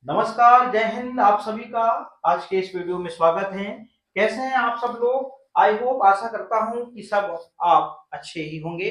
नमस्कार, जय हिंद। आप सभी का आज के इस वीडियो में स्वागत है। कैसे हैं आप सब लोग? आई होप, आशा करता हूं कि सब आप अच्छे ही होंगे।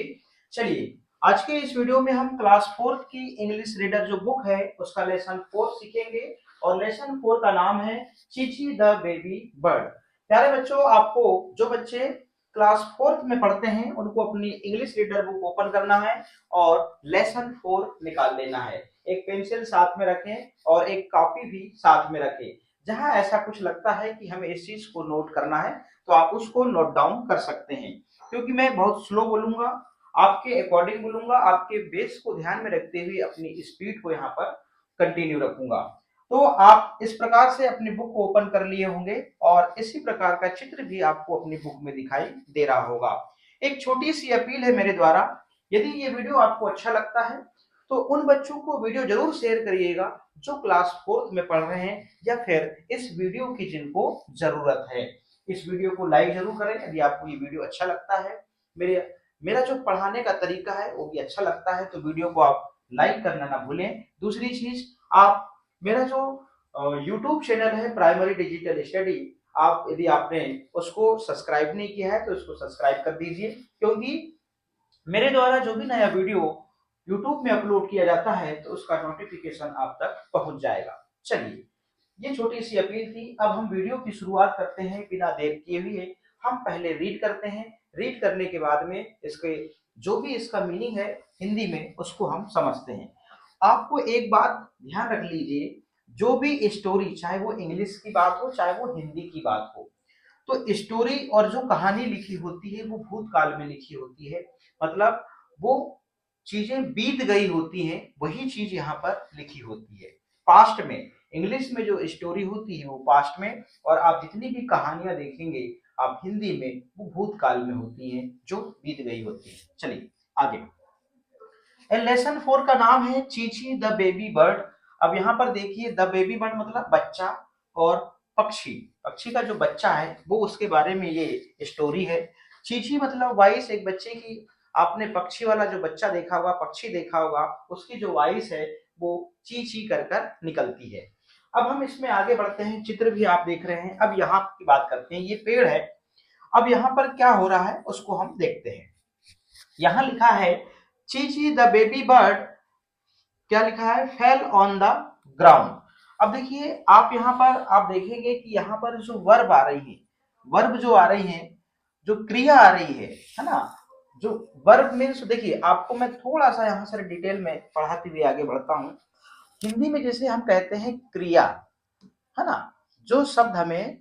चलिए, आज के इस वीडियो में हम क्लास 4 की इंग्लिश रीडर जो बुक है उसका लेसन 4 सीखेंगे। और लेसन 4 का नाम है चीची द बेबी बर्ड। प्यारे बच्चों, आपको जो बच्चे क्लास 4 में पढ़ते हैं उनको अपनी इंग्लिश रीडर बुक ओपन करना है और लेसन 4 निकाल लेना है। एक पेंसिल साथ में रखें और एक कॉपी भी साथ में रखें। जहां ऐसा कुछ लगता है कि हमें इस चीज को नोट करना है तो आप उसको नोट डाउन कर सकते हैं। क्योंकि मैं बहुत स्लो बोलूंगा, आपके अकॉर्डिंग बोलूंगा, आपके बेस को ध्यान में रखते हुए अपनी स्पीड को यहाँ पर कंटिन्यू रखूंगा। तो आप इस प्रकार से अपनी बुक को ओपन कर लिए होंगे और इसी प्रकार का चित्र भी आपको अपनी बुक में दिखाई दे रहा होगा। एक छोटी सी अपील है मेरे द्वारा, यदि ये वीडियो आपको अच्छा लगता है तो उन बच्चों को वीडियो जरूर शेयर करिएगा जो क्लास 4 में पढ़ रहे हैं या फिर इस वीडियो की जिनको जरूरत है। इस वीडियो को लाइक जरूर करें यदि आपको ये वीडियो अच्छा लगता है। मेरे मेरा जो पढ़ाने का तरीका है वो भी अच्छा लगता है तो वीडियो को आप लाइक करना ना भूलें। दूसरी चीज, आप मेरा जो यूट्यूब चैनल है प्राइमरी डिजिटल स्टडी, आप यदि आपने उसको सब्सक्राइब नहीं किया है तो उसको सब्सक्राइब कर दीजिए। क्योंकि मेरे द्वारा जो भी नया वीडियो YouTube में अपलोड किया जाता है तो उसका नोटिफिकेशन आप तक पहुंच जाएगा। चलिए, ये छोटी सी अपील थी। अब हम वीडियो की शुरुआत करते हैं बिना देर किए हुए। हम पहले रीड करते हैं। रीड करने के बाद में इसके जो भी इसका मीनिंग है हिंदी में उसको हम समझते हैं। आपको एक बात ध्यान रख लीजिए, जो भी स्टोरी, चाहे वो इंग्लिश की बात हो चाहे वो हिंदी की बात हो, तो स्टोरी और जो कहानी लिखी होती है वो भूतकाल में लिखी होती है। मतलब वो चीजें बीत गई होती हैं, वही चीज यहाँ पर लिखी होती है पास्ट में। इंग्लिश में जो स्टोरी होती है वो पास्ट में, और आप जितनी भी कहानियां देखेंगे आप हिंदी में वो भूतकाल में होती हैं जो बीत गई होती है। चलिए आगे। लेसन 4 का नाम है चीची द बेबी बर्ड। अब यहाँ पर देखिए, द बेबी बर्ड मतलब बच्चा, और पक्षी, पक्षी का जो बच्चा है वो उसके बारे में ये स्टोरी है। चीची मतलब वॉइस, एक बच्चे की। आपने पक्षी वाला जो बच्चा देखा होगा, पक्षी देखा होगा, उसकी जो वॉइस है वो ची ची कर कर निकलती है। अब हम इसमें आगे बढ़ते हैं। चित्र भी आप देख रहे हैं। अब यहाँ की बात करते हैं, ये पेड़ है। अब यहाँ पर क्या हो रहा है उसको हम देखते हैं। यहाँ लिखा है चीची द बेबी बर्ड, क्या लिखा है, फेल ऑन द ग्राउंड। अब देखिए, आप यहाँ पर आप देखेंगे कि यहाँ पर जो वर्ब आ रही है, वर्ब जो आ रही है, जो क्रिया आ रही है ना, जो वर्ब मीन्स, देखिए आपको मैं थोड़ा सा यहाँ से डिटेल में पढ़ाते हुए आगे बढ़ता हूँ। हिंदी में जैसे हम कहते हैं क्रिया, है ना, जो शब्द हमें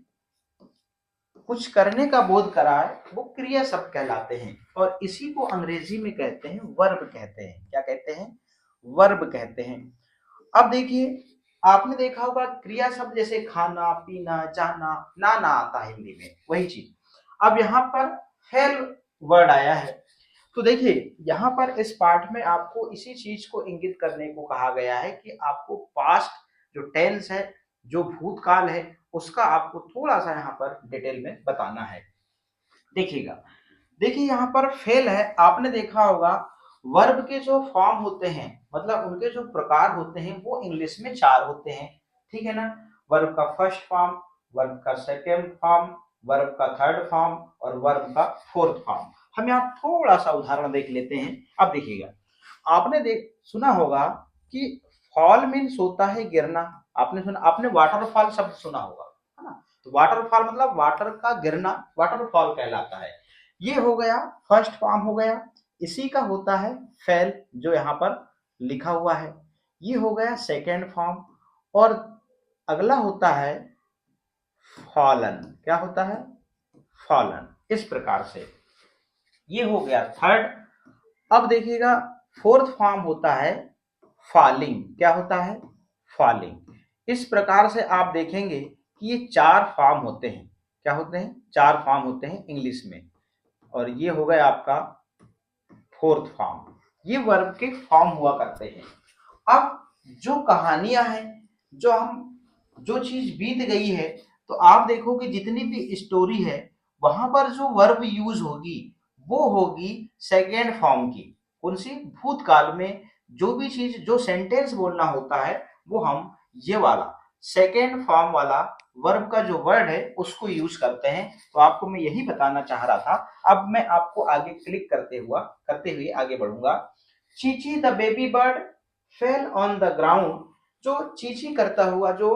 कुछ करने का बोध कराए वो क्रिया शब्द कहलाते हैं। और इसी को अंग्रेजी में कहते हैं वर्ब कहते हैं। क्या कहते हैं? वर्ब कहते हैं। अब देखिए, आपने देखा होगा क्रिया शब्द जैसे खाना, पीना, जाना, ना आता है हिंदी में, वही चीज अब यहाँ पर फेल वर्ड आया है। तो देखिए, यहाँ पर इस पार्ट में आपको इसी चीज को इंगित करने को कहा गया है कि आपको पास्ट जो टेंस है, जो भूतकाल है, उसका आपको थोड़ा सा यहाँ पर डिटेल में बताना है। देखिएगा, देखिए यहाँ पर फेल है। आपने देखा होगा वर्ब के जो फॉर्म होते हैं, मतलब उनके जो प्रकार होते हैं वो इंग्लिश में 4 होते हैं। ठीक है ना? वर्ब का फर्स्ट फॉर्म, वर्ब का सेकेंड फॉर्म, वर्ब का थर्ड फॉर्म और वर्ब का फोर्थ फॉर्म। हम यहाँ थोड़ा सा उदाहरण देख लेते हैं। अब देखिएगा, आपने देख सुना होगा कि फॉल मीन्स होता है गिरना। आपने सुना, आपने वाटरफॉल शब्द सुना होगा, है ना? तो वाटरफॉल मतलब वाटर का गिरना, वाटरफॉल कहलाता है। ये हो गया फर्स्ट फॉर्म हो गया। इसी का होता है फेल, जो यहाँ पर लिखा हुआ है। ये हो गया सेकेंड फॉर्म। और अगला होता है फॉलन। क्या होता है? फॉलन। इस प्रकार से ये हो गया थर्ड। अब देखिएगा, फोर्थ फॉर्म होता है फॉलिंग। क्या होता है? फॉलिंग। इस प्रकार से आप देखेंगे कि ये 4 फॉर्म होते हैं। क्या होते हैं? 4 फॉर्म होते हैं इंग्लिश में। और ये हो गया आपका फोर्थ फॉर्म। ये वर्ब के फॉर्म हुआ करते हैं। अब जो कहानियां हैं, जो चीज बीत गई है, तो आप देखोगे जितनी भी स्टोरी है वहां पर जो वर्ब यूज होगी वो होगी सेकेंड फॉर्म की। कौन सी? भूतकाल में जो भी चीज, जो सेंटेंस बोलना होता है वो हम ये वाला सेकेंड फॉर्म वाला वर्ब का जो वर्ड है उसको यूज करते हैं। तो आपको मैं यही बताना चाह रहा था। अब मैं आपको आगे क्लिक करते हुए आगे बढ़ूंगा। Chichi the baby bird fell on the ground. जो चीची करता हुआ जो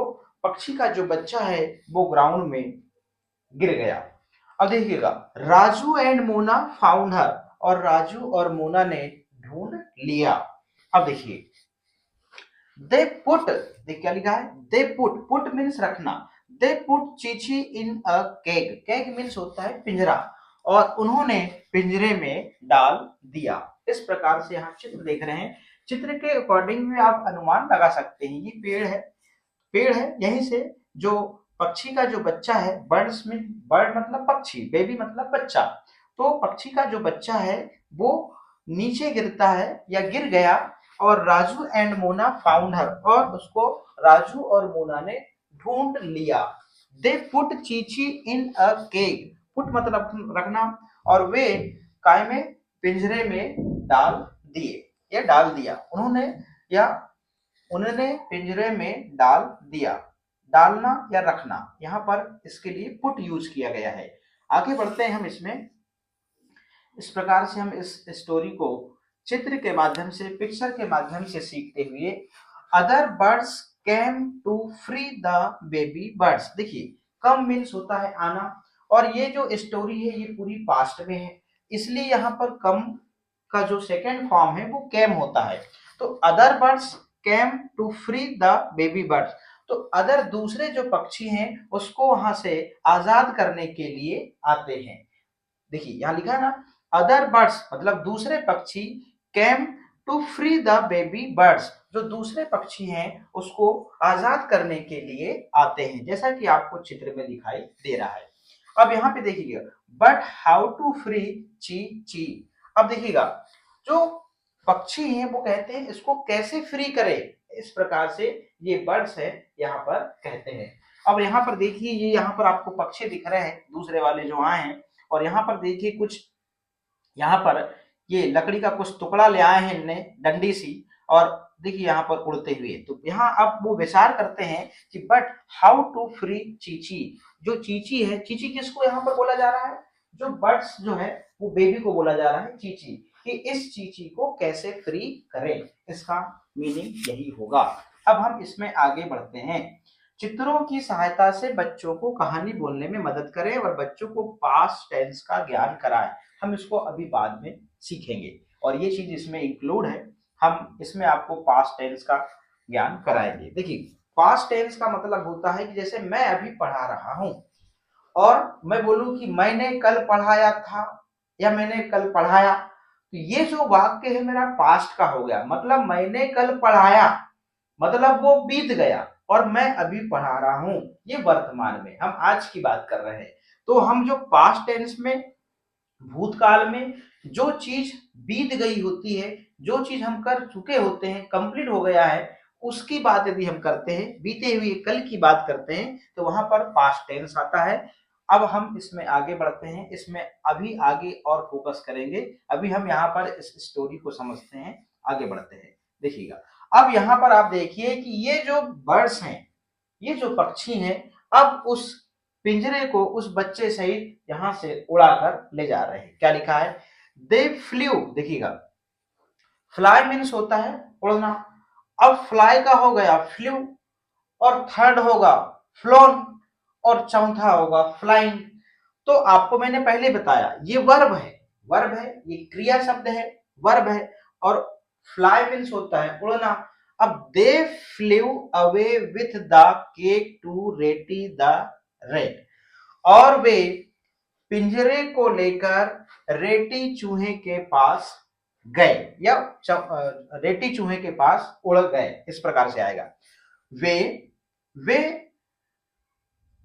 पक्षी का जो बच्चा है वो ग्राउंड में गिर गया। अब देखिएगा, Raju and Mona found her, और राजू और मोना ने ढूंढ लिया। अब देखिए, दे पुट, देख क्या लिखा है, दे पुट मीन्स रखना। They put Chichi in a keg, keg means होता है पिंजरा, और उन्होंने पिंजरे में डाल दिया। इस प्रकार से हम चित्र देख रहे हैं। चित्र के अकॉर्डिंग में आप अनुमान लगा सकते हैं, ये पेड़ है, यहीं से जो पक्षी का जो बच्चा है, बर्ड्स में, बर्ड मतलब पक्षी, बेबी मतलब बच्चा, तो पक्षी का जो बच्चा है वो नीचे गिरता है या गिर गया, और Raju and Mona found her, और उसको राजू और मोना ने ढूंढ लिया। They put Chichi in a keg, put मतलब रखना, और वे काय में, पिंजरे में डाल दिए या डाल दिया, उन्होंने पिंजरे में डाल दिया। डालना या रखना, यहाँ पर इसके लिए पुट यूज किया गया है। आगे बढ़ते हैं हम इसमें। इस प्रकार से हम इस स्टोरी को चित्र के माध्यम से, पिक्चर के माध्यम से सीखते हुए, other birds came to free the baby birds. देखिए, कम मीन्स होता है आना, और ये जो स्टोरी है ये पूरी पास्ट में है, इसलिए यहाँ पर कम का जो सेकेंड फॉर्म है वो केम होता है। तो other birds came to free the baby birds, तो अदर दूसरे जो पक्षी हैं उसको वहां से आजाद करने के लिए आते हैं। देखिए यहाँ लिखा है ना, अदर बर्ड्स मतलब दूसरे पक्षी, came to free the baby birds, जो दूसरे पक्षी हैं उसको आजाद करने के लिए आते हैं, जैसा कि आपको चित्र में दिखाई दे रहा है। अब यहाँ पे देखिएगा, बट हाउ टू फ्री ची ची। अब देखिएगा, जो पक्षी हैं वो कहते हैं इसको कैसे फ्री करें, इस प्रकार से ये बर्ड्स है यहाँ पर कहते हैं। अब यहाँ पर देखिए, ये यहाँ पर आपको पक्षी दिख रहे हैं दूसरे वाले जो आए हैं, और यहाँ पर देखिए कुछ, यहाँ पर ये लकड़ी का कुछ टुकड़ा ले आए हैं इनने, डंडी सी, और देखिए यहाँ पर उड़ते हुए। तो यहाँ अब वो विचार करते हैं कि but how to free Chichi. जो चीची है, चीची किसको यहाँ पर बोला जा रहा है, जो बर्ड्स जो है वो बेबी को बोला जा रहा है चीची, कि इस चीची को कैसे फ्री करें, इसका मीनिंग यही होगा। अब हम इसमें आगे बढ़ते हैं। चित्रों की सहायता से बच्चों को कहानी बोलने में मदद करें और बच्चों को पास्ट टेंस का ज्ञान कराएं। हम इसको अभी बाद में सीखेंगे, और ये चीज इसमें इंक्लूड है, हम इसमें आपको पास्ट टेंस का ज्ञान कराएंगे। देखिए, पास्ट टेंस का मतलब होता है कि जैसे मैं अभी पढ़ा रहा हूं, और मैं बोलूं कि मैंने कल पढ़ाया था या मैंने कल पढ़ाया, तो ये जो वाक्य है मेरा पास्ट का हो गया। मतलब मैंने कल पढ़ाया मतलब वो बीत गया, और मैं अभी पढ़ा रहा हूं, ये वर्तमान में, हम आज की बात कर रहे हैं। तो हम जो पास्ट टेंस में, भूतकाल में जो चीज बीत गई होती है, जो चीज हम कर चुके होते हैं, कंप्लीट हो गया है, उसकी बात यदि हम करते हैं, बीते हुए कल की बात करते हैं, तो वहां पर पास्ट टेंस आता है। अब हम इसमें आगे बढ़ते हैं, इसमें अभी आगे और फोकस करेंगे। अभी हम यहाँ पर इस स्टोरी को समझते हैं, आगे बढ़ते हैं। देखिएगा, अब यहाँ पर आप देखिए कि ये जो बर्ड्स हैं, ये जो पक्षी हैं, अब उस पिंजरे को उस बच्चे सहित यहां से उड़ाकर ले जा रहे हैं। क्या लिखा है, दे फ्ल्यू। देखिएगा, फ्लाई मीन्स होता है उड़ना, अब फ्लाई का हो गया फ्ल्यू, और थर्ड होगा फ्लोन, और चौथा होगा फ्लाइंग। तो आपको मैंने पहले बताया ये वर्ब है, ये क्रिया शब्द है, वर्ब है, और फ्लाई मीन्स होता है उड़ना। अब they flew away with the cage to रेटी द रेट, और वे पिंजरे को लेकर रेटी चूहे के पास गए, या रेटी चूहे के पास उड़ गए, इस प्रकार से आएगा। वे वे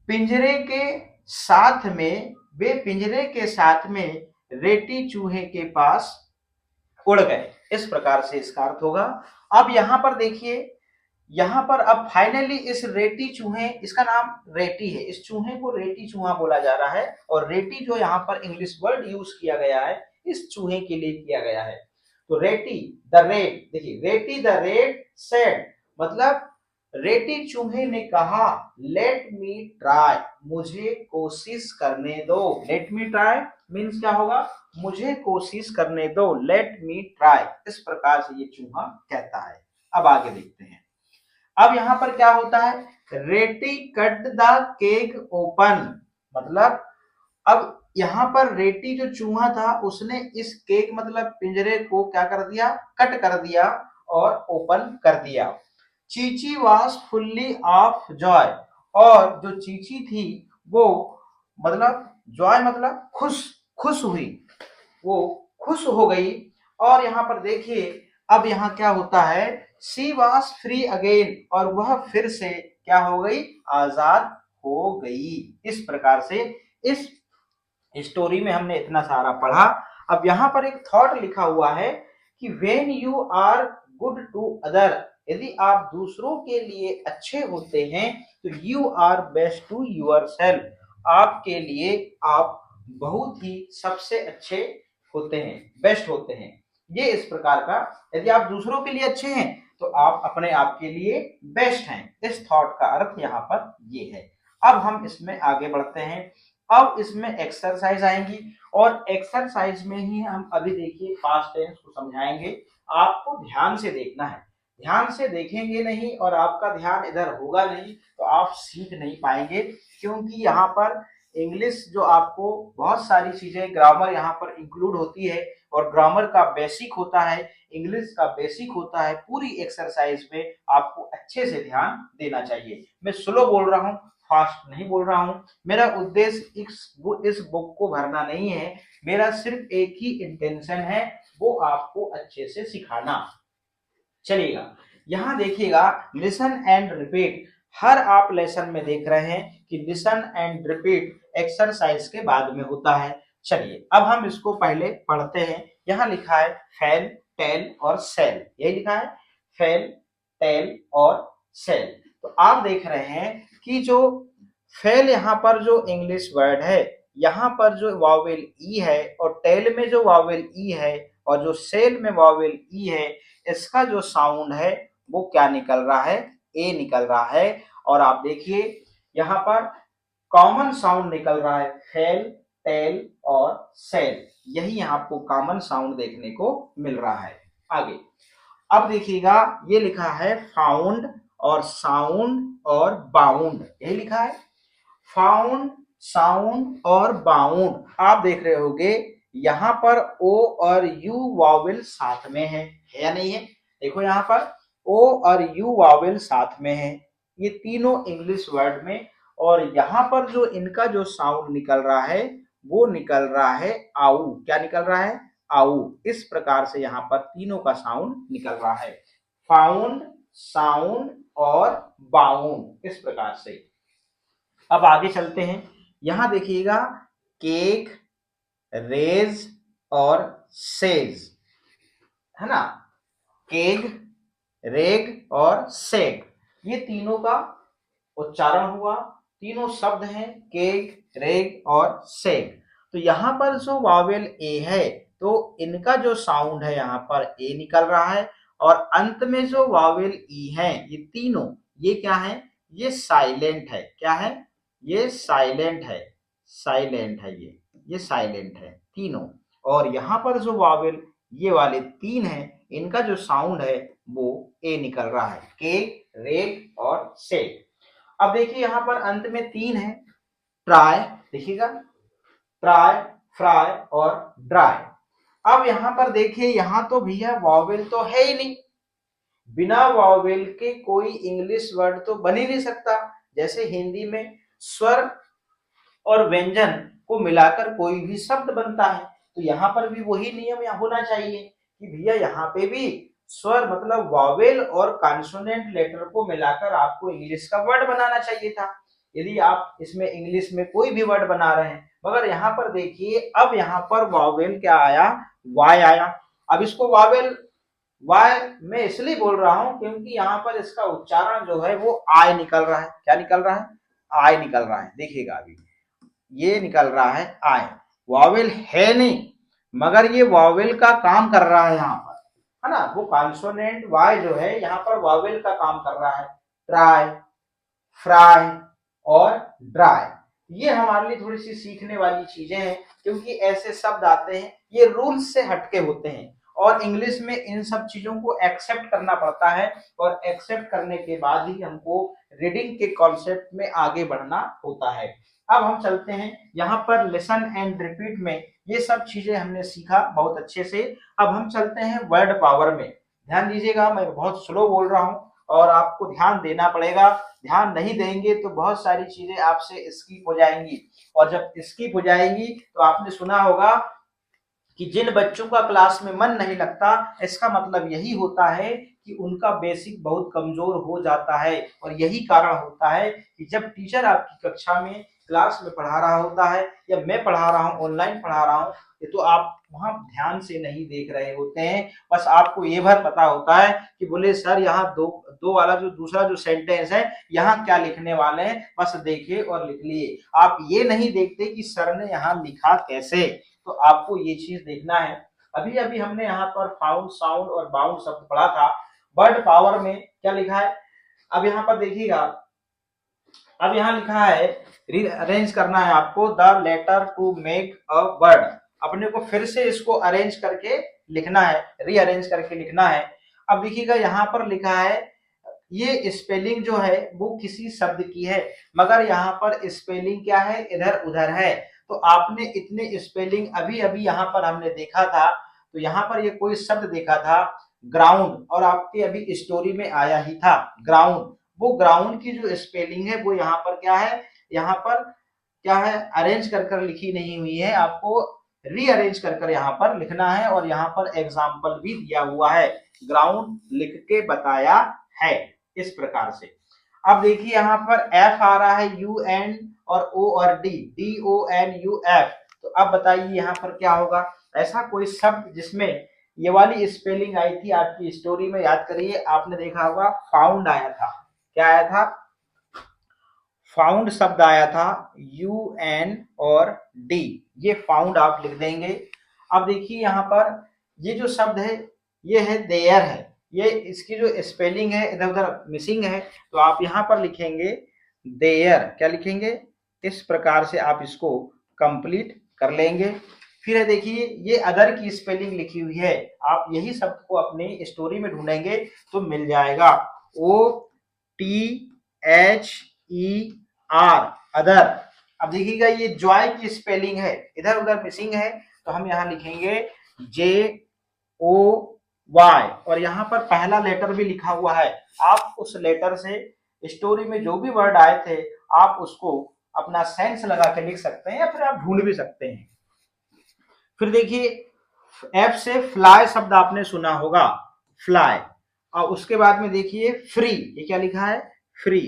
पिंजरे के साथ में, वे पिंजरे के साथ में रेटी चूहे के पास उड़ गए, इस प्रकार से इसका अर्थ होगा। अब यहां पर देखिए, यहां पर अब फाइनली इस रेटी चूहे, इसका नाम रेटी है, इस चूहे को रेटी चूहा बोला जा रहा है, और रेटी जो यहाँ पर इंग्लिश वर्ड यूज किया गया है इस चूहे के लिए किया गया है। तो रेटी द रेट, देखिए रेटी द रेट सेड, मतलब रेटी चूहे ने कहा लेट मी ट्राई, मुझे कोशिश करने दो। लेट मी ट्राई मीन्स क्या होगा, मुझे कोशिश करने दो, लेट मी ट्राई, इस प्रकार से ये चूहा कहता है। अब आगे देखते हैं। अब यहां पर क्या होता है, रेटी कट द केक ओपन, मतलब अब यहां पर रेटी जो चूहा था उसने इस केक मतलब पिंजरे को क्या कर दिया, कट कर दिया और ओपन कर दिया। Chichi was fully of Joy, और जो चीची थी वो मतलब जॉय मतलब खुश, खुश हुई, वो खुश हो गई। और यहाँ पर देखिए अब यहाँ क्या होता है, शी वॉज फ्री अगेन, और वह फिर से क्या हो गई, आजाद हो गई। इस प्रकार से इस स्टोरी में हमने इतना सारा पढ़ा। अब यहाँ पर एक थॉट लिखा हुआ है कि when you are good to other, यदि आप दूसरों के लिए अच्छे होते हैं तो you are best to yourself, आपके लिए आप बहुत ही सबसे अच्छे होते हैं, बेस्ट होते हैं। ये इस प्रकार का, यदि आप दूसरों के लिए अच्छे हैं तो आप अपने आप के लिए बेस्ट हैं। इस थॉट का अर्थ यहाँ पर ये है। अब हम इसमें आगे बढ़ते हैं। अब इसमें एक्सरसाइज आएंगी और एक्सरसाइज में ही हम अभी देखिए पास्ट टेंस को समझाएंगे। आपको ध्यान से देखना है, ध्यान से देखेंगे नहीं और आपका ध्यान इधर होगा नहीं तो आप सीख नहीं पाएंगे, क्योंकि यहाँ पर इंग्लिश जो आपको बहुत सारी चीजें ग्रामर यहाँ पर इंक्लूड होती है और ग्रामर का बेसिक होता है, इंग्लिश का बेसिक होता है। पूरी एक्सरसाइज में आपको अच्छे से ध्यान देना चाहिए। मैं स्लो बोल रहा हूँ, फास्ट नहीं बोल रहा हूं। मेरा उद्देश्य इस बुक को भरना नहीं है, मेरा सिर्फ एक ही इंटेंशन है, वो आपको अच्छे से सिखाना। चलिएगा यहां देखिएगा, लिसन एंड रिपीट, हर आप लेसन में देख रहे हैं कि लिसन एंड रिपीट एक्सरसाइज के बाद में होता है। चलिए अब हम इसको पहले पढ़ते हैं। यहां लिखा है फेल, टेल और सेल, यही लिखा है, फेल, टेल और सेल। तो आप देख रहे हैं कि जो फेल यहाँ पर जो इंग्लिश वर्ड है, यहाँ पर जो वावेल ई है और टेल में जो वावेल ई है और जो सेल में वावेल ई है, इसका जो साउंड है वो क्या निकल रहा है, ए निकल रहा है। और आप देखिए यहाँ पर कॉमन साउंड निकल रहा है, फेल, टेल और सेल, यही आपको कॉमन साउंड देखने को मिल रहा है। आगे अब देखिएगा, ये लिखा है फाउंड और साउंड और बाउंड, यही लिखा है, फाउंड, साउंड और बाउंड। आप देख रहे होंगे यहाँ पर ओ और यू वावेल साथ में है या नहीं है, देखो यहाँ पर ओ और यू वावेल साथ में है, ये तीनों इंग्लिश वर्ड में। और यहाँ पर जो इनका जो साउंड निकल रहा है वो निकल रहा है आऊ, क्या निकल रहा है, आऊ। इस प्रकार से यहाँ पर तीनों का साउंड निकल रहा है, फाउंड, साउंड और बाउंड, इस प्रकार से। अब आगे चलते हैं। यहां देखिएगा केक, रेज और सेज, है ना, केक, रेग और सेग, ये तीनों का उच्चारण हुआ, तीनों शब्द हैं केक, रेग और सेग। तो यहाँ पर जो वावेल ए है तो इनका जो साउंड है यहाँ पर ए निकल रहा है, और अंत में जो वावेल ई है ये तीनों, ये क्या है, ये साइलेंट है, क्या है, ये साइलेंट है, साइलेंट है, ये साइलेंट है तीनों। और यहाँ पर जो वावेल ये वाले तीन हैं, इनका जो साउंड है वो ए निकल रहा है, केक, रेग और सेग। अब देखिए यहाँ पर अंत में तीन है, ट्राई, देखिएगा, ट्राई, फ्राई और ड्राई। अब यहाँ पर देखिए, यहाँ तो भैया वावेल तो है ही नहीं, बिना वावेल के कोई इंग्लिश वर्ड तो बन ही नहीं सकता। जैसे हिंदी में स्वर और व्यंजन को मिलाकर कोई भी शब्द बनता है, तो यहाँ पर भी वही नियम होना चाहिए कि भैया यहाँ पे भी स्वर मतलब वावेल और कॉन्सोनेंट लेटर को मिलाकर आपको इंग्लिश का वर्ड बनाना चाहिए था, यदि आप इसमें इंग्लिश में कोई भी वर्ड बना रहे हैं। मगर यहाँ पर देखिए, अब यहाँ पर वावेल क्या आया, वाई आया। अब इसको वावेल वाई मैं इसलिए बोल रहा हूं क्योंकि यहाँ पर इसका उच्चारण जो है वो आई निकल रहा है, क्या निकल रहा है, आई निकल रहा है। देखिएगा अभी ये निकल रहा है आई, वावेल है नहीं मगर ये वावेल का काम कर रहा है यहाँ पर, है ना, वो कॉन्सोनेंट वाई जो है यहाँ पर वावेल का काम कर रहा है। ट्राई, फ्राई और ड्राई। ये हमारे लिए थोड़ी सी सीखने वाली चीजें हैं, क्योंकि ऐसे शब्द आते हैं ये रूल्स से हटके होते हैं और इंग्लिश में इन सब चीजों को एक्सेप्ट करना पड़ता है और एक्सेप्ट करने के बाद ही हमको रीडिंग के कॉन्सेप्ट में आगे बढ़ना होता है। अब हम चलते हैं यहाँ पर लिसन एंड रिपीट में, ये सब चीजें हमने सीखा बहुत अच्छे से। अब हम चलते हैं वर्ड पावर में। ध्यान दीजिएगा, मैं बहुत स्लो बोल रहा हूँ और आपको ध्यान देना पड़ेगा। ध्यान नहीं देंगे तो बहुत सारी चीजें आपसे स्किप हो जाएंगी और जब स्किप हो जाएंगी तो आपने सुना होगा कि जिन बच्चों का क्लास में मन नहीं लगता, इसका मतलब यही होता है कि उनका बेसिक बहुत कमजोर हो जाता है। और यही कारण होता है कि जब टीचर आपकी कक्षा में क्लास में पढ़ा रहा होता है या मैं पढ़ा रहा हूँ, ऑनलाइन पढ़ा रहा हूँ, तो आप वहां ध्यान से नहीं देख रहे होते हैं। बस आपको ये भर पता होता है कि बोले सर यहाँ दो दो वाला जो दूसरा जो सेंटेंस है यहाँ क्या लिखने वाले हैं, बस देखिए और लिख लिए। आप ये नहीं देखते कि सर ने यहाँ लिखा कैसे, तो आपको ये चीज देखना है। अभी अभी हमने यहाँ पर फाउंड, साउंड और बाउंड शब्द पढ़ा था। वर्ड पावर में क्या लिखा है, अब यहाँ पर देखिएगा, अब यहाँ लिखा है रीअरेंज करना है आपको, the letter to make a word. अपने को फिर से इसको अरेंज करके लिखना है, रीअरेंज करके लिखना है। अब देखिएगा यहाँ पर लिखा है, ये स्पेलिंग जो है वो किसी शब्द की है, मगर यहाँ पर स्पेलिंग क्या है, इधर उधर है। तो आपने इतने स्पेलिंग अभी अभी यहाँ पर हमने देखा था, तो यहाँ पर ये कोई शब्द देखा था ग्राउंड, और आपके अभी स्टोरी में आया ही था ग्राउंड। वो ग्राउंड की जो स्पेलिंग है वो यहाँ पर क्या है, यहाँ पर क्या है, अरेंज कर कर लिखी नहीं हुई है, आपको रीअरेंज कर कर यहाँ पर लिखना है। और यहाँ पर एग्जाम्पल भी दिया हुआ है, ग्राउंड लिख के बताया है इस प्रकार से। अब देखिए यहाँ पर एफ आ रहा है, यू एन और ओ और D, D O N U F. तो अब बताइए यहाँ पर क्या होगा, ऐसा कोई शब्द जिसमें ये वाली स्पेलिंग आई थी आपकी स्टोरी में, याद करिए आपने देखा होगा फाउंड आया था। क्या आया था, फाउंड शब्द आया था, यू एन और डी, ये फाउंड आप लिख देंगे। अब देखिए यहाँ पर ये जो शब्द है ये है देयर है, ये इसकी जो स्पेलिंग है इधर उधर मिसिंग है, तो आप यहाँ पर लिखेंगे देयर। क्या लिखेंगे, इस प्रकार से आप इसको कंप्लीट कर लेंगे। फिर है देखिए ये अदर की स्पेलिंग लिखी हुई है, आप यही शब्द को अपनी स्टोरी में ढूंढेंगे तो मिल जाएगा, O T H E R, other. अब देखिएगा ये जॉय की स्पेलिंग है इधर उधर मिसिंग है, तो हम यहाँ लिखेंगे जे ओ वाई, और यहाँ पर पहला लेटर भी लिखा हुआ है। आप उस लेटर से स्टोरी में जो भी वर्ड आए थे आप उसको अपना सेंस लगा के लिख सकते हैं या फिर आप ढूंढ भी सकते हैं। फिर देखिए एफ से फ्लाई शब्द आपने सुना होगा, फ्लाई, और उसके बाद में देखिए फ्री, ये क्या लिखा है, फ्री,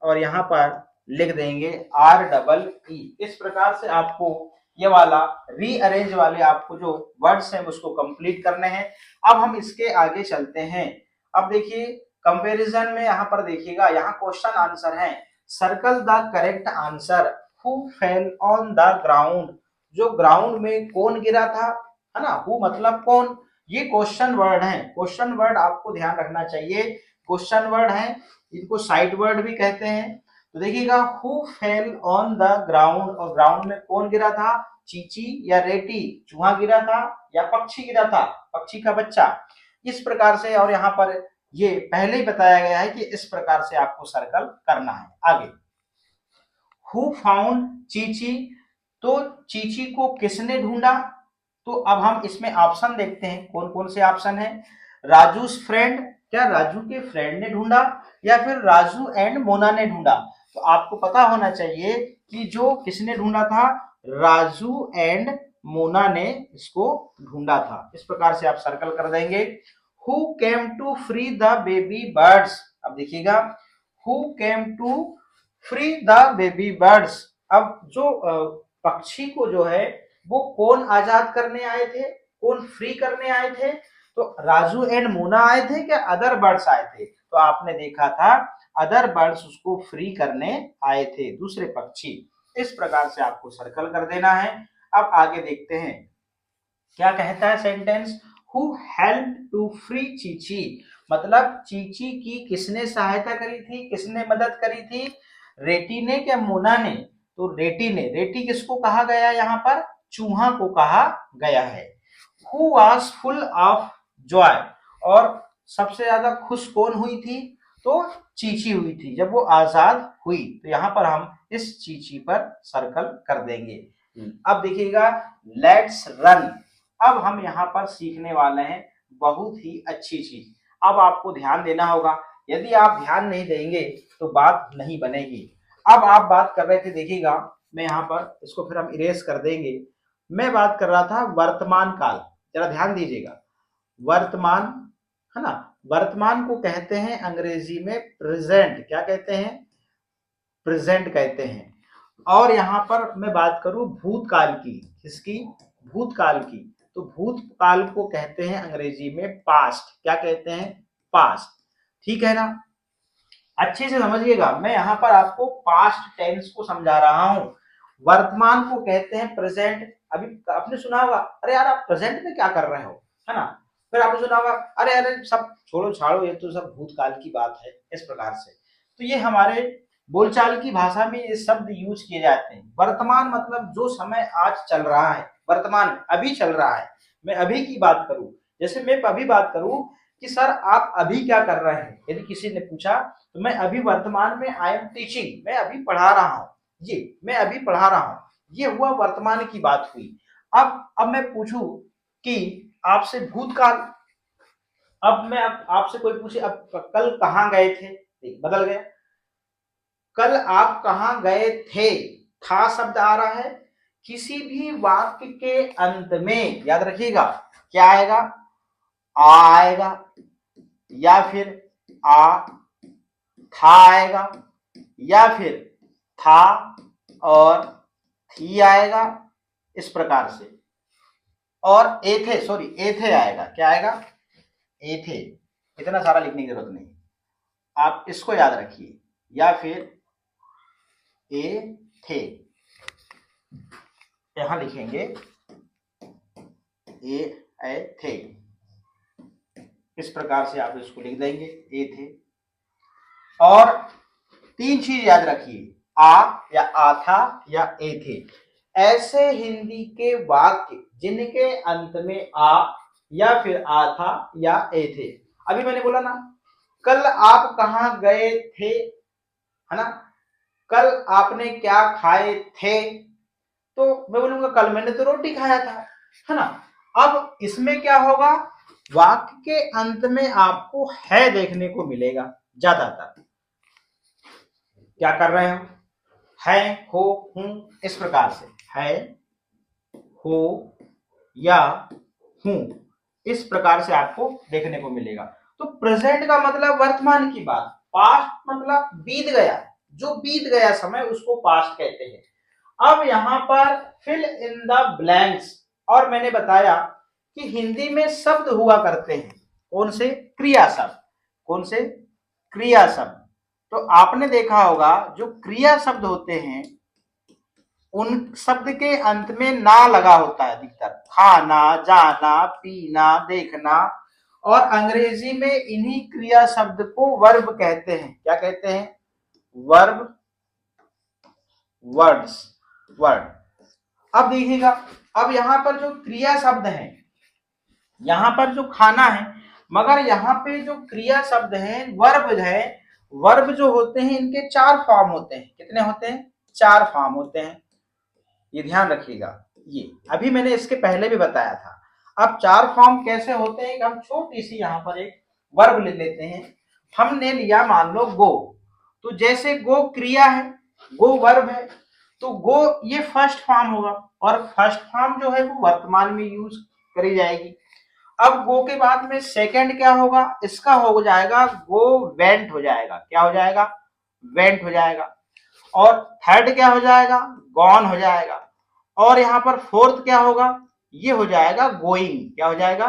और यहाँ पर लिख देंगे आर डबल ई। इस प्रकार से आपको ये वाला रीअरेंज वाले आपको जो वर्ड्स हैं उसको कंप्लीट करने हैं। अब हम इसके आगे चलते हैं। अब देखिए कंपैरिजन में यहाँ पर देखिएगा, यहाँ क्वेश्चन आंसर है, circle the correct answer, who fell on the ground, जो ग्राउंड में कौन गिरा था, है ना, हु मतलब कौन, ये क्वेश्चन वर्ड है। क्वेश्चन वर्ड आपको ध्यान रखना चाहिए, क्वेश्चन वर्ड है, इनको साइड वर्ड भी कहते हैं। तो देखिएगा who fell on the ground, और ग्राउंड में कौन गिरा था, चींची या रेटी, चूहा गिरा था या पक्षी गिरा था, पक्षी का बच्चा, इस प्रकार से। और यहाँ पर ये पहले ही बताया गया है कि इस प्रकार से आपको सर्कल करना है। आगे हु फाउंड चीची, तो चीची को किसने ढूंढा, तो अब हम इसमें ऑप्शन देखते हैं कौन कौन से ऑप्शन है। राजू फ्रेंड, क्या राजू के फ्रेंड ने ढूंढा या फिर राजू एंड मोना ने ढूंढा, तो आपको पता होना चाहिए कि जो किसने ढूंढा था, राजू एंड मोना ने इसको ढूंढा था। इस प्रकार से आप सर्कल कर देंगे। Who came to free the baby birds, अब देखिएगा who came to free the baby birds, अब जो पक्षी को जो है वो कौन आजाद करने आए थे, कौन फ्री करने आए थे, तो राजू एंड मोना आए थे क्या अदर बर्ड्स आए थे, तो आपने देखा था अदर बर्ड्स उसको फ्री करने आए थे, दूसरे पक्षी। इस प्रकार से आपको सर्कल कर देना है। अब आगे देखते हैं क्या कहता है sentence, who help to free चीची, मतलब चींची की किसने सहायता करी थी, किसने मदद करी थी, रेटी ने क्या मोना ने? तो रेटी ने। रेटी किसको कहा गया यहाँ पर? चूहा को कहा गया है। Who was full of Joy, और सबसे ज्यादा खुश कौन हुई थी? तो चींची हुई थी जब वो आजाद हुई। तो यहाँ पर हम इस चींची पर सर्कल कर देंगे। अब देखिएगा, लेट्स रन। अब हम यहाँ पर सीखने वाले हैं बहुत ही अच्छी चीज। अब आपको ध्यान देना होगा, यदि आप ध्यान नहीं देंगे तो बात नहीं बनेगी। अब आप बात कर रहे थे, देखिएगा मैं यहाँ पर इसको फिर हम इरेज कर देंगे। मैं बात कर रहा था वर्तमान काल, जरा ध्यान दीजिएगा। वर्तमान, है ना, वर्तमान को कहते हैं अंग्रेजी में प्रेजेंट। क्या कहते हैं? प्रेजेंट कहते हैं। और यहां पर मैं बात करूं भूतकाल की, किसकी? भूतकाल की। तो भूतकाल को कहते हैं अंग्रेजी में पास्ट। क्या कहते हैं? पास्ट। ठीक है ना? अच्छे से समझिएगा, मैं यहां पर आपको पास्ट टेंस को समझा रहा हूं। वर्तमान को कहते हैं प्रेजेंट। अभी आपने सुना होगा, अरे यार आप प्रेजेंट में क्या कर रहे हो, है ना? फिर आपने सुना होगा, अरे अरे सब छोड़ो छाड़ो, ये तो सब भूतकाल की बात है, इस प्रकार से। तो ये हमारे बोलचाल की भाषा में ये शब्द यूज किए जाते हैं। वर्तमान मतलब जो समय आज चल रहा है, वर्तमान अभी चल रहा है। मैं अभी की बात करूं, जैसे मैं अभी बात करूं कि सर आप अभी क्या कर रहे हैं, यदि किसी ने पूछा तो मैं अभी वर्तमान में आई एम टीचिंग, मैं अभी पढ़ा रहा हूँ, ये मैं अभी पढ़ा रहा हूँ, ये हुआ वर्तमान की बात हुई। अब मैं पूछूं कि आपसे भूतकाल, अब मैं आपसे कोई पूछे अब कल कहाँ गए थे, बदल गया। कल आप कहाँ गए थे, था शब्द आ रहा है। किसी भी वाक्य के अंत में याद रखिएगा क्या आएगा? आ आएगा, या फिर आ था आएगा, या फिर था और थी आएगा, इस प्रकार से। और एथे, सॉरी एथे आएगा। क्या आएगा? एथे। इतना सारा लिखने की जरूरत नहीं, आप इसको याद रखिए। या फिर ए थे, यहां लिखेंगे ए थे, इस प्रकार से आप इसको लिख देंगे ए थे। और तीन चीज याद रखिए, आ या आ था या ए थे। ऐसे हिंदी के वाक्य जिनके अंत में आ या फिर आ था या ए थे। अभी मैंने बोला ना, कल आप कहाँ गए थे, है ना, कल आपने क्या खाए थे, तो मैं बोलूंगा कल मैंने तो रोटी खाया था, है ना। अब इसमें क्या होगा, वाक्य के अंत में आपको है देखने को मिलेगा ज्यादातर। क्या कर रहे हो, है, हो, हूं, इस प्रकार से है, हो या हूं, इस प्रकार से आपको देखने को मिलेगा। तो प्रेजेंट का मतलब वर्तमान की बात, पास्ट मतलब बीत गया, जो बीत गया समय उसको पास्ट कहते हैं। अब यहां पर फिल इन द ब्लैंक्स, और मैंने बताया कि हिंदी में शब्द हुआ करते हैं, कौन से? क्रिया शब्द। कौन से? क्रिया शब्द। तो आपने देखा होगा जो क्रिया शब्द होते हैं उन शब्द के अंत में ना लगा होता है अधिकतर, खाना, जाना, पीना, देखना। और अंग्रेजी में इन्हीं क्रिया शब्द को वर्ब कहते हैं। क्या कहते हैं? Verb, words, word. अब देखिएगा, अब यहां पर जो क्रिया शब्द है, यहां पर जो खाना है, मगर यहां पे जो क्रिया शब्द है वर्ब है, वर्ब जो होते हैं इनके चार फॉर्म होते हैं। कितने होते हैं? चार फॉर्म होते हैं, ये ध्यान रखिएगा। ये अभी मैंने इसके पहले भी बताया था। अब चार फॉर्म कैसे होते हैं, हम छोटी सी यहाँ पर एक वर्ब ले लेते हैं। हमने लिया मान लो गो, तो जैसे गो क्रिया है, गो वर्ब है, तो गो ये फर्स्ट फॉर्म होगा, और फर्स्ट फॉर्म जो है वो वर्तमान में यूज करी जाएगी। अब गो के बाद में सेकंड क्या होगा, इसका हो जाएगा गो वेंट हो जाएगा। क्या हो जाएगा? वेंट हो जाएगा। और थर्ड क्या हो जाएगा? गॉन हो जाएगा। और यहां पर फोर्थ क्या होगा? ये हो जाएगा गोइंग। क्या हो जाएगा?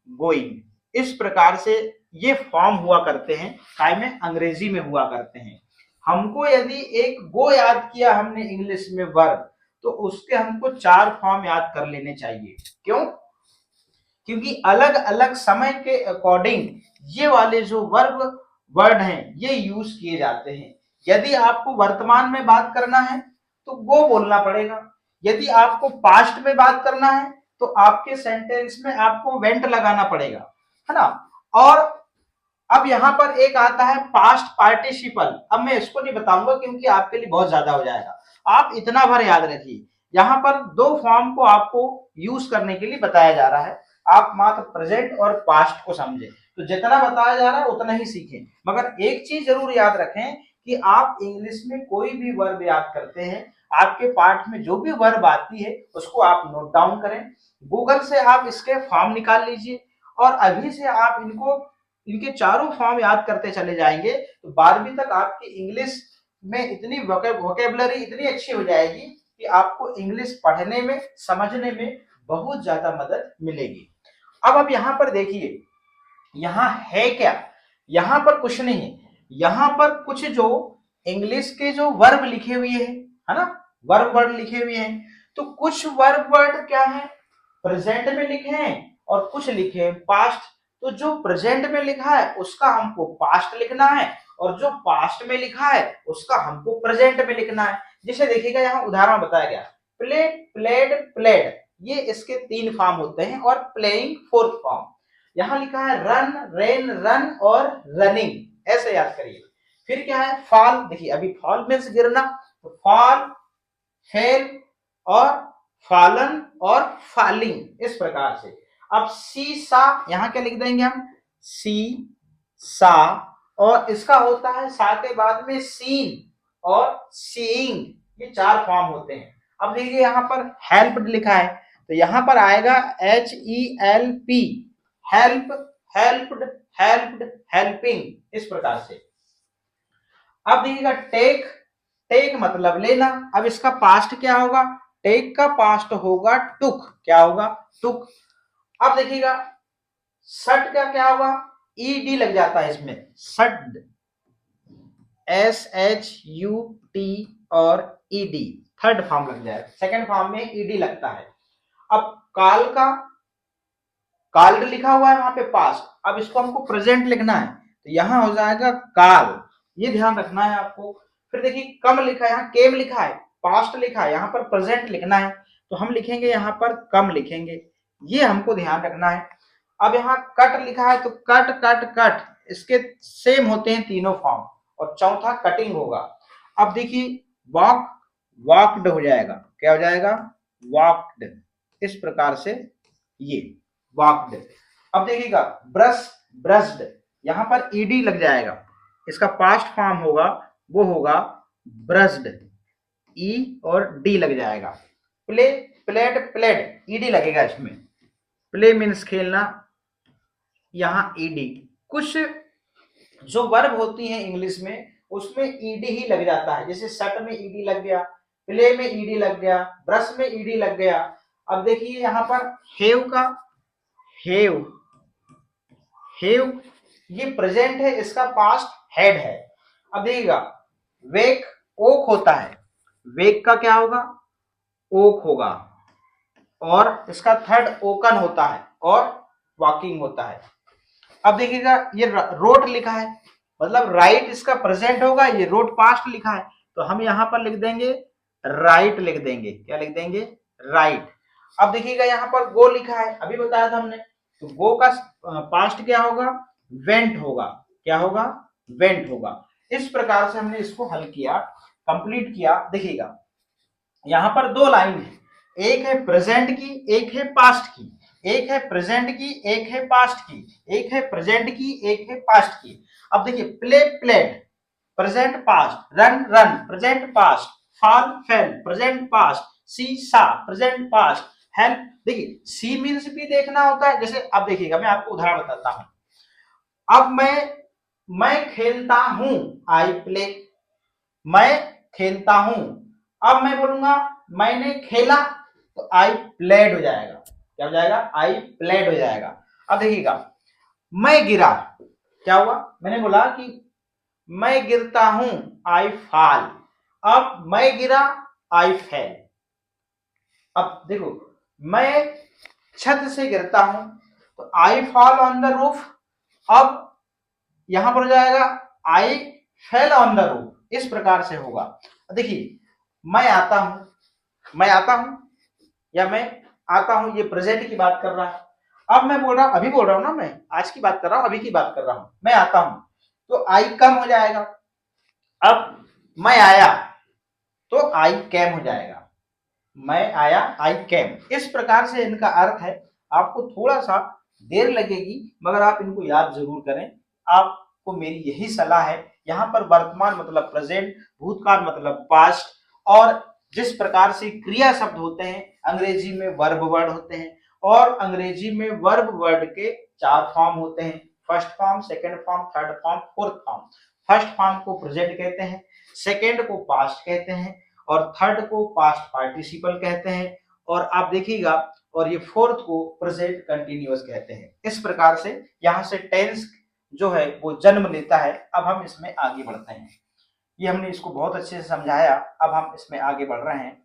गोइंग। इस प्रकार से ये फॉर्म हुआ करते हैं, काय में? अंग्रेजी में हुआ करते हैं। हमको यदि एक गो याद किया हमने इंग्लिश में वर्ब, तो उसके हमको चार फॉर्म याद कर लेने चाहिए। क्यों? क्योंकि अलग अलग समय के अकॉर्डिंग ये वाले जो वर्ब वर्ड हैं ये यूज किए जाते हैं। यदि आपको वर्तमान में बात करना है तो गो बोलना पड़ेगा, यदि आपको पास्ट में बात करना है तो आपके सेंटेंस में आपको वेंट लगाना पड़ेगा, है ना। और अब यहां पर एक आता है पास्ट पार्टिसिपल। अब मैं इसको नहीं बताऊंगा क्योंकि आपके लिए बहुत ज्यादा हो जाएगा, आप इतना भर याद रखिए। यहां पर दो फॉर्म को आपको यूज करने के लिए बताया जा रहा है, आप मात्र प्रेजेंट और पास्ट को समझें। तो जितना बताया जा रहा है उतना ही सीखें, मगर एक चीज जरूर याद रखें कि आप इंग्लिश में कोई भी वर्ब याद करते हैं, आपके पाठ में जो भी वर्ब आती है उसको आप नोट डाउन करें, गूगल से आप इसके फॉर्म निकाल लीजिए और अभी से आप इनके चारों फॉर्म याद करते चले जाएंगे तो 12वीं तक आपकी इंग्लिश में इतनी वोकेबलरी इतनी अच्छी हो जाएगी कि आपको इंग्लिश पढ़ने में समझने में बहुत ज्यादा मदद मिलेगी। अब आप यहाँ पर देखिए, यहाँ है क्या, यहाँ पर कुछ नहीं है, यहाँ पर कुछ जो इंग्लिश के जो वर्ब लिखे हुए हैं, है ना, वर्ब वर्ड लिखे हुए हैं। तो कुछ वर्ब वर्ड क्या है, प्रेजेंट में लिखे हैं और कुछ लिखे हैं पास्ट। तो जो प्रेजेंट में लिखा है उसका हमको पास्ट लिखना है और जो पास्ट में लिखा है उसका हमको प्रेजेंट में लिखना है। जैसे देखिएगा यहाँ उदाहरण बताया गया, प्ले, प्लेड, प्लेड, ये इसके 3 फॉर्म होते हैं और प्लेइंग 4th फॉर्म। यहाँ लिखा है रन, रेन, रन और रनिंग, ऐसे याद करिए। फिर क्या है, फॉल, देखिए अभी फॉल मीन्स गिरना, तो फॉल, फेल और फॉलन और फॉलिंग, इस प्रकार से। अब सी सा, यहाँ क्या लिख देंगे हम, सी सा, और इसका होता है सा के बाद में सीन और सीइंग, ये 4 फॉर्म होते हैं। अब देखिए यहाँ पर हेल्प लिखा है तो यहाँ पर आएगा HELP, help, helped, helped, helping, इस प्रकार से। अब देखिएगा टेक, टेक मतलब लेना। अब इसका पास्ट क्या होगा, टेक का पास्ट होगा टुक, क्या होगा, टुक। अब देखिएगा सट का क्या होगा, ईडी लग जाता है इसमें, सट, SHUT और ईडी, 3rd फॉर्म लग जाएगा, 2nd फॉर्म में ईडी लगता है। अब काल का, काल्ड लिखा हुआ है वहां पे पास्ट, अब इसको हमको प्रेजेंट लिखना है तो यहां हो जाएगा काल, ये ध्यान रखना है आपको। फिर देखिए कम लिखा है, यहाँ केम लिखा है, पास्ट लिखा है, यहाँ पर प्रेजेंट लिखना है तो हम लिखेंगे यहाँ पर कम लिखेंगे, ये हमको ध्यान रखना है। अब यहाँ कट लिखा है तो कट, कट, कट, इसके सेम होते हैं तीनों फॉर्म, और चौथा कटिंग होगा। अब देखिए वॉक, वॉकड हो जाएगा, क्या हो जाएगा, वॉकड, इस प्रकार से ये वॉकड। अब देखिएगा ब्रश, ब्रश्ड, यहाँ पर ईडी लग जाएगा, इसका पास्ट फॉर्म होगा वो होगा ब्रश्ड, ई और डी लग जाएगा। प्ले, प्लेड, प्लेड, ईडी लगेगा इसमें, प्ले मीन्स खेलना, यहाँ ईडी। कुछ जो वर्ब होती हैं इंग्लिश में उसमें ईडी ही लग जाता है, जैसे शट में ईडी लग गया, प्ले में ईडी लग गया, ब्रश में ईडी लग गया। अब देखिए यहाँ पर हेव का, हेव, हेव ये प्रेजेंट है, इसका पास्ट हेड है। अब देखिएगा वेक, ओक होता है, वेक का क्या होगा, ओक होगा, और इसका 3rd ओकन होता है और वॉकिंग होता है। अब देखिएगा ये रोट लिखा है, मतलब राइट इसका प्रेजेंट होगा, ये रोट पास्ट लिखा है तो हम यहाँ पर लिख देंगे राइट, लिख देंगे, क्या लिख देंगे, राइट। अब देखिएगा यहाँ पर गो लिखा है, अभी बताया था हमने, तो गो का पास्ट क्या होगा, वेंट होगा, क्या होगा, वेंट होगा। इस प्रकार से हमने इसको हल किया, कंप्लीट किया। देखिएगा यहाँ पर 2 लाइन है, एक है प्रेजेंट की, एक है पास्ट की, एक है प्रेजेंट की, एक है पास्ट की, एक है प्रेजेंट की, एक है पास्ट की। अब देखिए play, played, present past, run, run, present past, fall, fell, present past, see saw, present past, help. देखिए सी मीन्स भी देखना होता है, जैसे अब देखिएगा मैं आपको उदाहरण बताता हूं। अब मैं खेलता हूं, आई प्ले, मैं खेलता हूं। अब मैं बोलूंगा मैंने खेला तो आई प्लेड हो जाएगा, क्या हो जाएगा, आई प्लेड हो जाएगा। अब देखिएगा मैं गिरा, क्या हुआ, मैंने बोला कि मैं गिरता हूं, आई फॉल। अब मैं गिरा, आई फेल। अब देखो मैं छत से गिरता हूं, तो I fall on the roof, अब यहां पर हो जाएगा आई फेल ऑन द रूफ, इस प्रकार से होगा। देखिए मैं आता हूं या मैं आता हूं, ये प्रेजेंट की बात कर रहा है। अब मैं बोल रहा हूं, अभी बोल रहा हूं ना, मैं आज की बात कर रहा हूं, अभी की बात कर रहा हूं। मैं आता हूं तो आई कम हो जाएगा। अब मैं आया तो आई कैम हो जाएगा। मैं आया आई कैम, इस प्रकार से इनका अर्थ है। आपको थोड़ा सा देर लगेगी मगर आप इनको याद जरूर करें। आपको मेरी यही सलाह है। यहाँ पर वर्तमान मतलब प्रेजेंट, भूतकाल मतलब पास्ट, और जिस प्रकार से क्रिया शब्द होते हैं अंग्रेजी में वर्ब वर्ड होते हैं, और अंग्रेजी में वर्ब वर्ड के 4 फॉर्म होते हैं, first form, second form, third form, fourth form. First form को प्रेजेंट कहते हैं, सेकंड को पास्ट कहते हैं, और थर्ड को पास्ट पार्टिसिपल कहते हैं, और आप देखिएगा, और ये फोर्थ को प्रेजेंट कंटिन्यूअस कहते हैं। इस प्रकार से यहाँ से टेंस जो है वो जन्म लेता है। अब हम इसमें आगे बढ़ते हैं। ये हमने इसको बहुत अच्छे से समझाया, अब हम इसमें आगे बढ़ रहे हैं।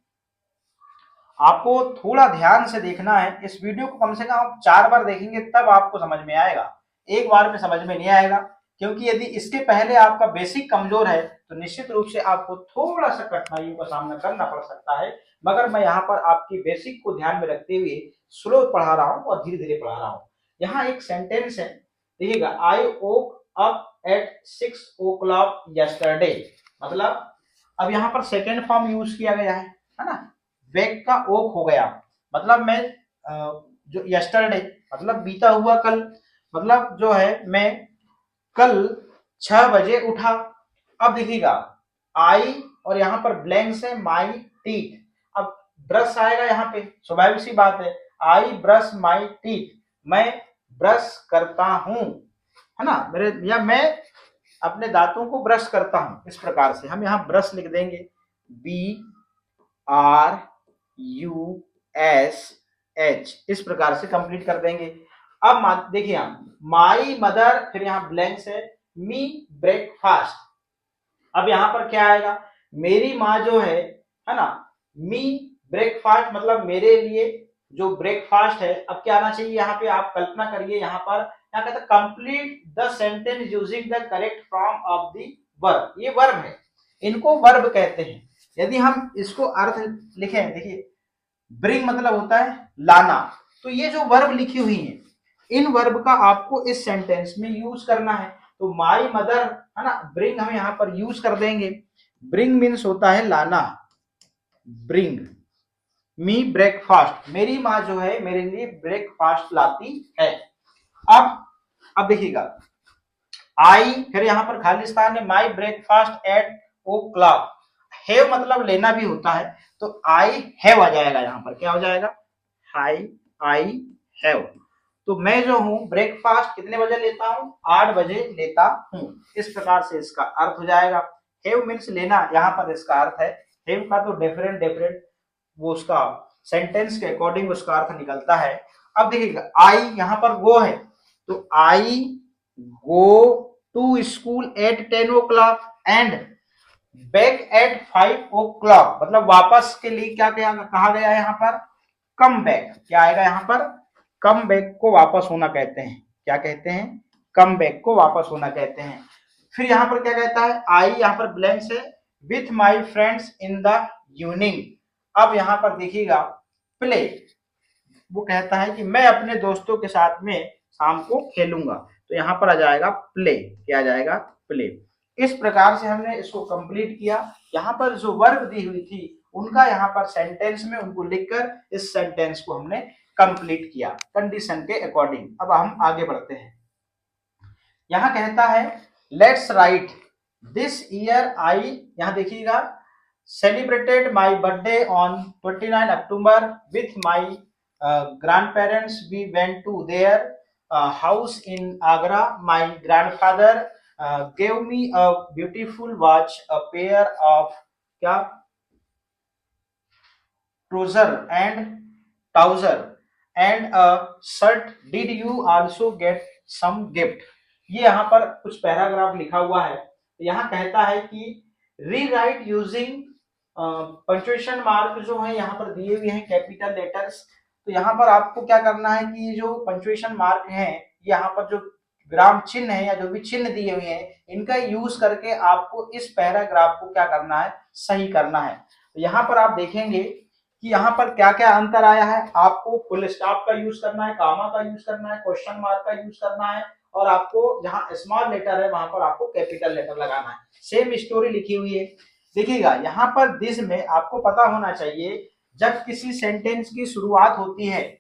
आपको थोड़ा ध्यान से देखना है, इस वीडियो को कम से कम आप 4 बार देखेंगे तब आपको समझ में आएगा, एक बार में समझ में नहीं आएगा। क्योंकि यदि इसके पहले आपका बेसिक कमजोर है तो निश्चित रूप से आपको थोड़ा सा कठिनाइयों का सामना करना पड़ सकता है। मगर मैं यहाँ पर आपकी बेसिक को ध्यान में रखते हुए स्लो पढ़ा रहा हूँ और धीरे धीरे पढ़ा रहा हूँ। यहाँ एक सेंटेंस है, देखिएगा, I woke up at 6 o'clock yesterday, मतलब अब यहाँ पर सेकेंड फॉर्म यूज किया गया है ना। वेक का ओक हो गया, मतलब मैं जो यस्टरडे मतलब बीता हुआ कल, मतलब जो है मैं कल 6 बजे उठा। अब देखिएगा आई और यहाँ पर ब्लैंक से माई टीथ, अब ब्रश आएगा यहाँ पे, स्वाभाविक सी बात है, आई ब्रश माई टीथ, मैं ब्रश करता हूं, है ना, मेरे या मैं अपने दांतों को ब्रश करता हूं। इस प्रकार से हम यहाँ ब्रश लिख देंगे, BRUSH, इस प्रकार से कंप्लीट कर देंगे। अब देखिए यहाँ माई मदर, फिर यहाँ ब्लैंक है मी ब्रेकफास्ट। अब यहाँ पर क्या आएगा, मेरी माँ जो है ना, मी ब्रेकफास्ट मतलब मेरे लिए जो ब्रेकफास्ट है। अब क्या आना चाहिए यहाँ पे, आप कल्पना करिए, यहाँ पर क्या कहता है, complete the sentence using the correct form of the verb. ये वर्ब है, इनको वर्ब कहते हैं। यदि हम इसको अर्थ लिखें, देखिए ब्रिंग मतलब होता है लाना, तो ये जो वर्ब लिखी हुई है इन वर्ब का आपको इस सेंटेंस में यूज करना है। तो माई मदर, है ना, ब्रिंग हम यहाँ पर यूज कर देंगे। ब्रिंग मीन्स होता है लाना, ब्रिंग मी ब्रेकफास्ट, मेरी माँ जो है मेरे लिए ब्रेकफास्ट लाती है। अब देखिएगा आई, फिर यहाँ पर खाली स्थान है, my breakfast at o'clock। Have मतलब लेना भी होता है, तो आई हैव आ जाएगा, यहाँ पर क्या हो जाएगा, आई हैव। तो मैं जो हूँ ब्रेकफास्ट कितने बजे लेता हूँ, 8 बजे लेता हूँ। इस प्रकार से इसका अर्थ हो जाएगा। हैव मीन्स लेना, यहाँ पर इसका अर्थ है। हैव का तो डिफरेंट वो उसका सेंटेंस के अकॉर्डिंग उसका अर्थ निकलता है। अब देखिएगा आई यहाँ पर गो है, तो I go to school at 10 o'clock and back at 5 o'clock, मतलब वापस के लिए क्या कहा गया है यहाँ पर, कम बैक। क्या आएगा यहाँ पर, कम बैक को वापस होना कहते हैं। क्या कहते हैं, कम बैक को वापस होना कहते हैं। फिर यहाँ पर क्या कहता है, आई यहाँ पर ब्लैंक है, with my friends in the evening. अब यहाँ पर देखिएगा प्ले, वो कहता है कि मैं अपने दोस्तों के साथ में शाम को खेलूंगा, तो यहाँ पर आ जाएगा प्ले। क्या आ जाएगा, प्ले। इस प्रकार से हमने इसको कंप्लीट किया। यहाँ पर जो वर्ब दी हुई थी उनका यहाँ पर सेंटेंस में उनको लिखकर इस सेंटेंस को हमने कंप्लीट किया कंडीशन के अकॉर्डिंग। अब हम आगे बढ़ते हैं। यहाँ कहता है let's write this year I, यहाँ देखिएगा, celebrated my birthday on 29 October with my grandparents. We went to their house in Agra. My grandfather gave me a beautiful watch, a pair of क्या trouser and a shirt. Did you also get some gift? ये यहाँ पर कुछ paragraph लिखा हुआ है। यहाँ कहता है कि रीराइट यूजिंग पंक्चुएशन मार्क जो है यहाँ पर दिए हुए हैं कैपिटल लेटर्स, तो यहाँ पर आपको क्या करना है कि ये जो पंक्चुएशन मार्क है, यहाँ पर जो विराम चिन्ह है या जो भी चिन्ह दिए हुए हैं, इनका यूज करके आपको इस पैराग्राफ को क्या करना है, सही करना है। तो यहाँ पर आप देखेंगे कि यहाँ पर क्या क्या अंतर आया है। आपको फुल स्टॉप का यूज करना है, कामा का यूज करना है, क्वेश्चन मार्क का यूज करना है, और आपको जहां स्मॉल लेटर है वहां पर आपको कैपिटल लेटर लगाना है। सेम स्टोरी लिखी हुई है। देखिएगा यहाँ पर दिस में आपको पता होना चाहिए, जब किसी सेंटेंस की शुरुआत होती है,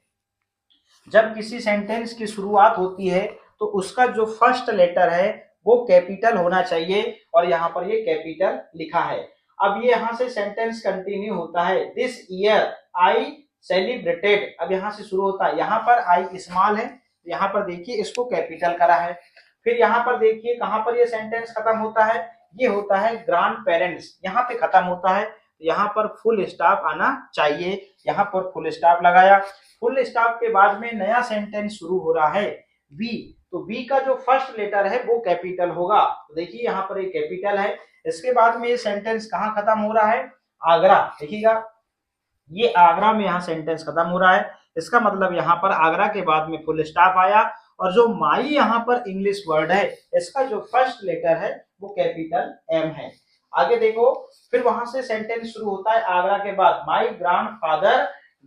जब किसी सेंटेंस की शुरुआत होती है तो उसका जो फर्स्ट लेटर है वो कैपिटल होना चाहिए, और यहाँ पर ये कैपिटल लिखा है। अब ये यहाँ से सेंटेंस कंटिन्यू होता है, दिस ईयर आई सेलिब्रेटेड, अब यहाँ से शुरू होता है, यहाँ पर आई स्मॉल है, यहाँ पर देखिए इसको कैपिटल करा है। फिर यहाँ पर देखिए कहाँ पर ये सेंटेंस खत्म होता है, ये होता है ग्रैंड पेरेंट्स, यहाँ पे खत्म होता है, यहाँ पर फुल स्टॉप आना चाहिए, यहाँ पर फुल स्टॉप लगाया। फुल स्टॉप के बाद में नया सेंटेंस शुरू हो रहा है वी, तो वी का जो फर्स्ट लेटर है वो कैपिटल होगा। तो देखिए यहाँ पर एक कैपिटल है। इसके बाद में ये सेंटेंस कहाँ खत्म हो रहा है, आगरा, देखिएगा ये आगरा में यहाँ सेंटेंस खत्म हो रहा है। इसका मतलब यहाँ पर आगरा के बाद में फुल स्टॉप आया, और जो माई यहाँ पर इंग्लिश वर्ड है, इसका जो फर्स्ट लेटर है वो कैपिटल एम है। आगे देखो, फिर वहां से सेंटेंस शुरू होता है आगरा के बाद, माई ग्रैंडफादर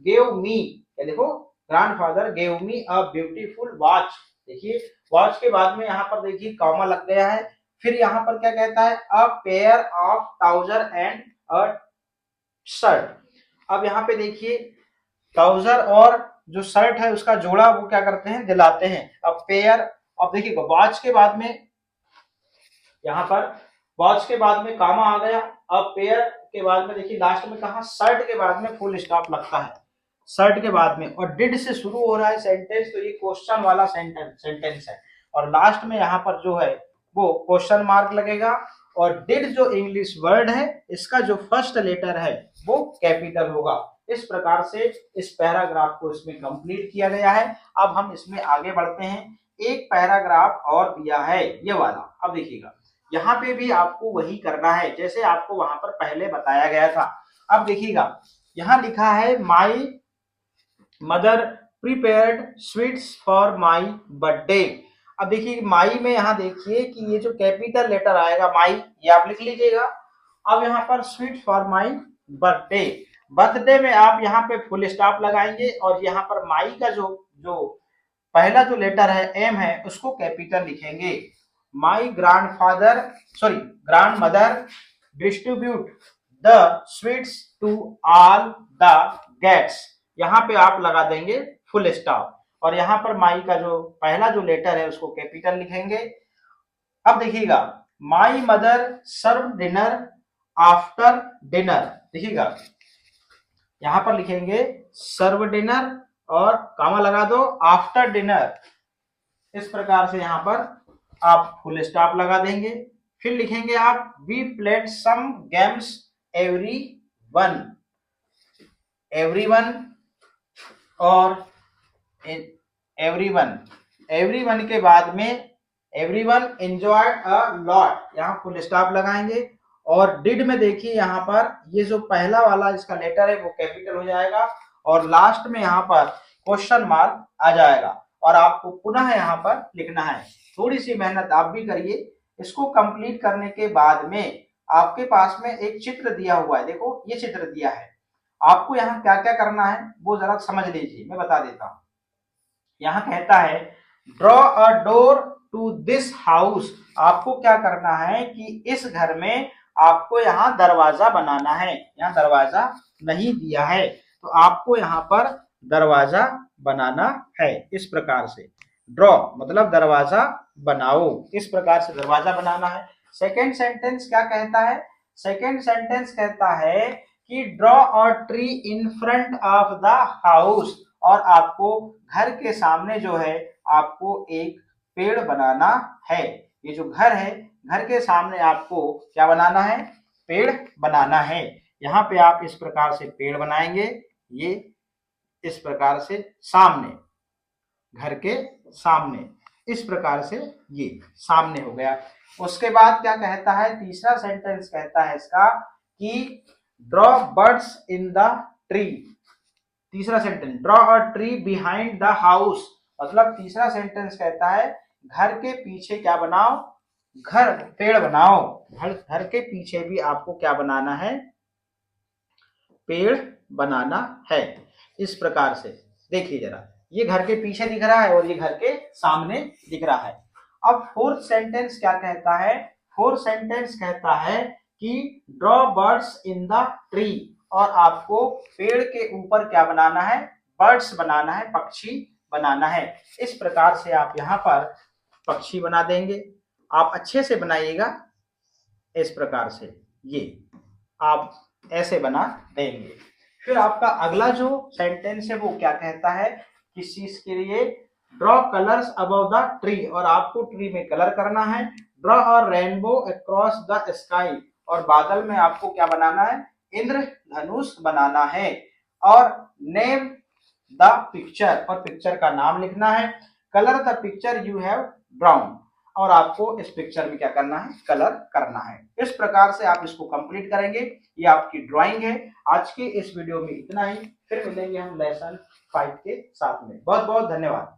गेव मी, देखो grandfather gave me a beautiful watch, देखिए वॉच के बाद में यहाँ पर देखिए कॉमा लग गया है। फिर यहाँ पर क्या कहता है, a pair of trouser and a shirt. अब यहाँ पे देखिए ट्राउजर और जो शर्ट है उसका जोड़ा वो क्या करते हैं, दिलाते हैं। अब पेयर, अब देखिए वॉच के बाद में, यहाँ पर वॉच के बाद में कामा आ गया। अब पेयर के बाद में देखिए लास्ट में कहा, शर्ट के बाद में फुल स्टॉप लगता है, शर्ट के बाद में, और डिड से शुरू हो रहा है सेंटेंस, तो ये क्वेश्चन वाला सेंटेंस है, और लास्ट में यहाँ पर जो है वो क्वेश्चन मार्क लगेगा। और डिड जो इंग्लिश वर्ड है, इसका जो फर्स्ट लेटर है वो कैपिटल होगा। इस प्रकार से इस पैराग्राफ को इसमें कंप्लीट किया गया है। अब हम इसमें आगे बढ़ते हैं। एक पैराग्राफ और दिया है ये वाला, अब देखिएगा यहाँ पे भी आपको वही करना है जैसे आपको वहां पर पहले बताया गया था। अब देखिएगा यहाँ लिखा है, my mother prepared sweets for my birthday. अब देखिए माई में यहाँ देखिए कि ये जो कैपिटल लेटर आएगा माई, ये आप लिख लीजिएगा। अब यहाँ पर sweet for my birthday, birthday में आप यहाँ पे फुल स्टॉप लगाएंगे, और यहाँ पर माई का जो जो पहला जो लेटर है एम है उसको कैपिटल लिखेंगे। My grandfather sorry grandmother distribute the sweets to all the guests, यहाँ पे आप लगा देंगे फुल स्टॉप, और यहाँ पर माई का जो पहला जो लेटर है उसको कैपिटल लिखेंगे। अब देखिएगा, my mother serve dinner after dinner, देखिएगा यहाँ पर लिखेंगे सर्व डिनर और कामा लगा दो आफ्टर डिनर, इस प्रकार से यहाँ पर आप फुल स्टॉप लगा देंगे। फिर लिखेंगे आप, we played some games every one, everyone और एवरीवन, एवरीवन के बाद में एवरीवन एंजॉयड अ लॉट, यहाँ फुल स्टॉप लगाएंगे। और डिड में देखिए यहाँ पर ये जो पहला वाला इसका लेटर है वो कैपिटल हो जाएगा, और लास्ट में यहाँ पर क्वेश्चन मार्क आ जाएगा, और आपको पुनः यहाँ पर लिखना है। थोड़ी सी मेहनत आप भी करिए। इसको कंप्लीट करने के बाद में आपके पास में एक चित्र दिया हुआ है, देखो ये चित्र दिया है। आपको यहाँ क्या क्या करना है वो जरा समझ लीजिए, मैं बता देता हूँ। यहाँ कहता है, draw a door to this house, आपको क्या करना है कि इस घर में आपको यहाँ दरवाजा बनाना है। यहाँ दरवाजा नहीं दिया है तो आपको यहाँ पर दरवाजा बनाना है। इस प्रकार से ड्रॉ मतलब दरवाजा बनाओ, इस प्रकार से दरवाजा बनाना है। सेकेंड सेंटेंस क्या कहता है, सेकेंड सेंटेंस कहता है कि draw a tree in front of the house, और आपको घर के सामने जो है आपको एक पेड़ बनाना है। ये जो घर है, घर के सामने आपको क्या बनाना है, पेड़ बनाना है। यहाँ पे आप इस प्रकार से पेड़ बनाएंगे, ये इस प्रकार से सामने, घर के सामने, इस प्रकार से ये सामने हो गया। उसके बाद क्या कहता है, तीसरा सेंटेंस कहता है इसका कि draw birds in the tree, तीसरा sentence, draw a tree behind the house, मतलब तीसरा सेंटेंस कहता है घर के पीछे क्या बनाओ, घर पेड़ बनाओ। घर के पीछे भी आपको क्या बनाना है, पेड़ बनाना है। इस प्रकार से देखिए जरा, ये घर के पीछे दिख रहा है और ये घर के सामने दिख रहा है। अब फोर्थ सेंटेंस क्या कहता है, फोर्थ सेंटेंस कहता है कि draw birds in the tree, और आपको पेड़ के ऊपर क्या बनाना है, बर्ड्स बनाना है, पक्षी बनाना है। इस प्रकार से आप यहाँ पर पक्षी बना देंगे। आप अच्छे से बनाइएगा, इस प्रकार से ये आप ऐसे बना देंगे। फिर आपका अगला जो सेंटेंस है वो क्या कहता है, किस चीज के लिए, draw colours above the tree, और आपको ट्री में कलर करना है। Draw a rainbow across the sky, और बादल में आपको क्या बनाना है, इंद्रधनुष बनाना है। और नेम द पिक्चर, और पिक्चर का नाम लिखना है। Colour the picture you have drawn, और आपको इस पिक्चर में क्या करना है, कलर करना है। इस प्रकार से आप इसको कंप्लीट करेंगे। ये आपकी ड्राइंग है। आज के इस वीडियो में इतना ही, फिर मिलेंगे हम लेसन 5 के साथ में। बहुत बहुत धन्यवाद।